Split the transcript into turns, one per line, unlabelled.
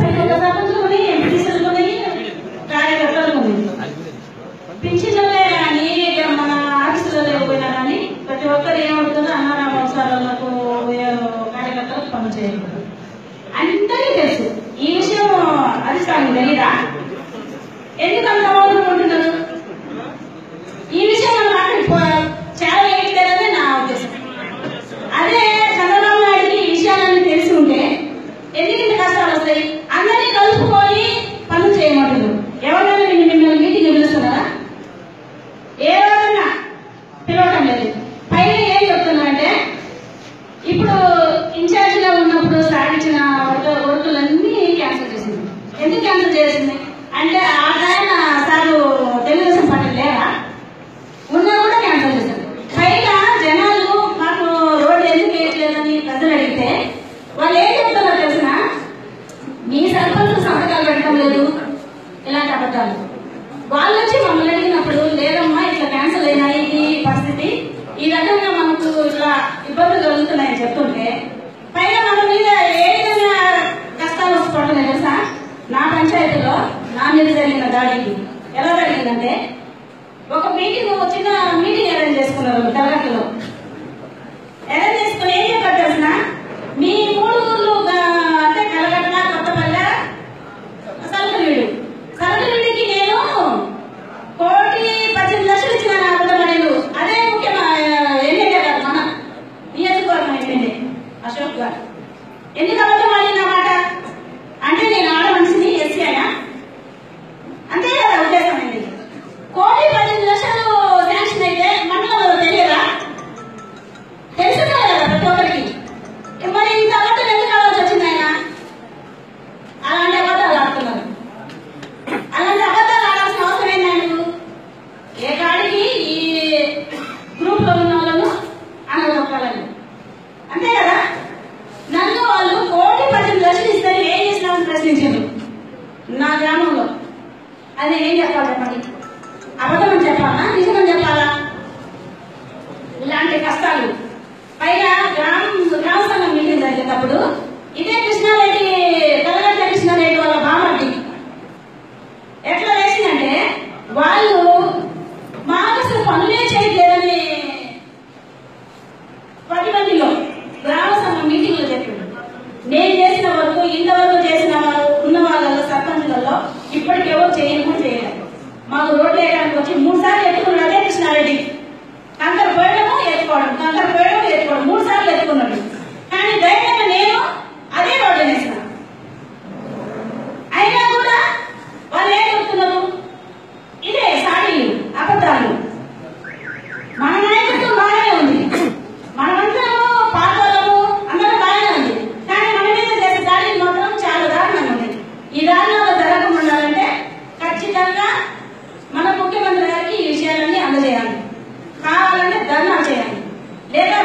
ప్రతి ఒక్క సర్పంచులు ఉన్నాయి, ఎంపీటీసీలు ఉన్నాయి, కార్యకర్తలు ఉన్నాయి. పింఛన్లే కానీ మన ఆఫీసులలో పోయినా కానీ ప్రతి ఒక్కరు ఏమవుతుందో అన్నారామ అవసరాలకు కార్యకర్తలకు పనులు చేయకూడదు. అందరికీ తెలుసు ఈ విషయం. అధిష్టానం తెలీదా? ఎందుకు అంత మౌనం ఉంటున్నారు? ఈ విషయం మనం అక్కడ చాలా వేయట్లేదని నా ఉద్దేశం. అదే చంద్రబాబు నాయుడికి ఈ విషయాలన్నీ తెలిసి ఉంటే ఎందుకు ఇంత కష్టాలు వస్తాయి? అందరినీ కలుపుకొని పనులు చేయమంటున్నారు. ఎవరైనా మిమ్మల్ని మీటింగ్ పిలుస్తున్నారా? ఏ రోజైనా పిలవటం లేదు. పైన ఏం చెప్తున్నారంటే ఇప్పుడు ఇన్ఛార్జిగా ఉన్నప్పుడు సాగించిన వర్కులన్నీ క్యాన్సిల్ చేసింది. ఎందుకు క్యాన్సిల్ చేసింది అంటే ఆయన సారు తెలుగుదేశం పార్టీ లేరా? ఉన్నా కూడా క్యాన్సిల్ చేశారు. పైగా జనాలు మాకు రోడ్డు ఎందుకు వేయట్లేదని ప్రజలు అడిగితే వాళ్ళు ఏం చెప్తున్నారో తెలిసిన, మీ సర్పంచ్ సంతకాలు పెట్టడం లేదు, ఇలాంటి అబద్ధాలు. వాళ్ళు వచ్చి మమ్మల్ని అడిగినప్పుడు లేదమ్మా ఇట్లా క్యాన్సిల్ అయినాయి, ఇది పరిస్థితి, ఈ రకంగా మనకు ఇట్లా ఇబ్బందులు కలుగుతున్నాయని చెప్తుంటే పైగా మన మీద ఏ విధంగా కష్టాలు వస్తున్నాయి తెలుసా? నా పంచాయతీలో నా మీద జరిగిన దాడికి ఎలా జరిగిందంటే ఒక మీటింగ్, చిన్న మీటింగ్ అరేంజ్ చేసుకున్నారు తెలంగాణలో. అరేంజ్ చేసుకుని ఏం చెప్పారు తెలిసిన, మీ 3 ఊర్లు అంటే కలగట్ల, కొత్తపల్లె, సలకలీడు. సలకలీడికి నేను 1,18,00,000 ఇచ్చిన నా కుటుంబాలు. అదే ముఖ్యమైన ఎమ్మెల్యే గారు, మన నియోజకవర్గం ఎమ్మెల్యే అశోక్ గారు. ఎందుకు అబద్ధం ఆడిన మాట అంటే నేను ఆడ మనిషిని, ఎస్సీ అయినా అంతే కదా ఉద్దేశం అండి. 1,18,00,000 శాంక్షన్ అయితే మండలంలో తెలియదా? తెలుసుదా కదా ప్రతి ఒక్కరికి. మరి ఇంత అబద్ధం ఎందుకు ఆడాల్సి వచ్చింది ఆయన? అలాంటి అబద్ధాలు ఆడుతున్నారు. అలాంటి అబద్ధాలు ఆడాల్సిన అవసరం ఏంటి ఆయనకు? ఏ కాడికి ఈ గ్రూప్ లో ఉన్న వాళ్ళను అనగొట్టాలని అంతే కదా. నన్ను వాళ్ళు 1,18,00,000 ఇస్తే ఏం చేసినామని ప్రశ్నించారు నా గ్రామంలో. అది ఏం చెప్పాలి చెప్పండి? అబద్ధం అని చెప్పాలా, నిజమని చెప్పాలా? ఇలాంటి కష్టాలు. పైగా గ్రామ సంఘం మీటింగ్ జరిగేటప్పుడు ఇదే కృష్ణారెడ్డి, తెలంగాణ కృష్ణారెడ్డి వాళ్ళ బామర్ది ఎట్లా వేసిందంటే వాళ్ళు మాకు అసలు పనులే చేయట్లేదని 10 మందిలో గ్రామ సంఘం మీటింగ్ లో చెప్పింది. నేను చేసిన వరకు ఇంతవరకు చేసిన వారు ఉన్న వాళ్ళలో సర్పంచులలో ఇప్పటికి ఎవరు చేయను కూడా చేయలేదు. మాకు రోడ్లు వేయడానికి వచ్చి 3 సార్లు ఎత్తుకున్నాడు అదే కృష్ణారెడ్డి. కంకర పోయడము ఎత్తుకోవడం, కంకర పోయడం ఎత్తుకోవడం, 3 సార్లు ఎత్తుకున్నాడు. కానీ ధైర్యంగా నేను అదే రోడ్డు వేసిన. అయినా కూడా వాళ్ళు ఏం చెప్తున్నారు? ఇదే సాడీలు, అబద్ధాలు. మన నాయకత్వం బాగానే ఉంది, మనమందరము పాతలము అందరూ బాగానే ఉంది. కానీ మన మీద చేసే దాడులు మాత్రం చాలా దారుణంగా ఉంది. ఈ దారుణాలు జరగకుండా ఉండాలంటే ఖచ్చితంగా మన ముఖ్యమంత్రి గారికి ఈ విషయాలన్నీ అందజేయాలి. కావాలంటే ధర్నా చేయాలి, లేదా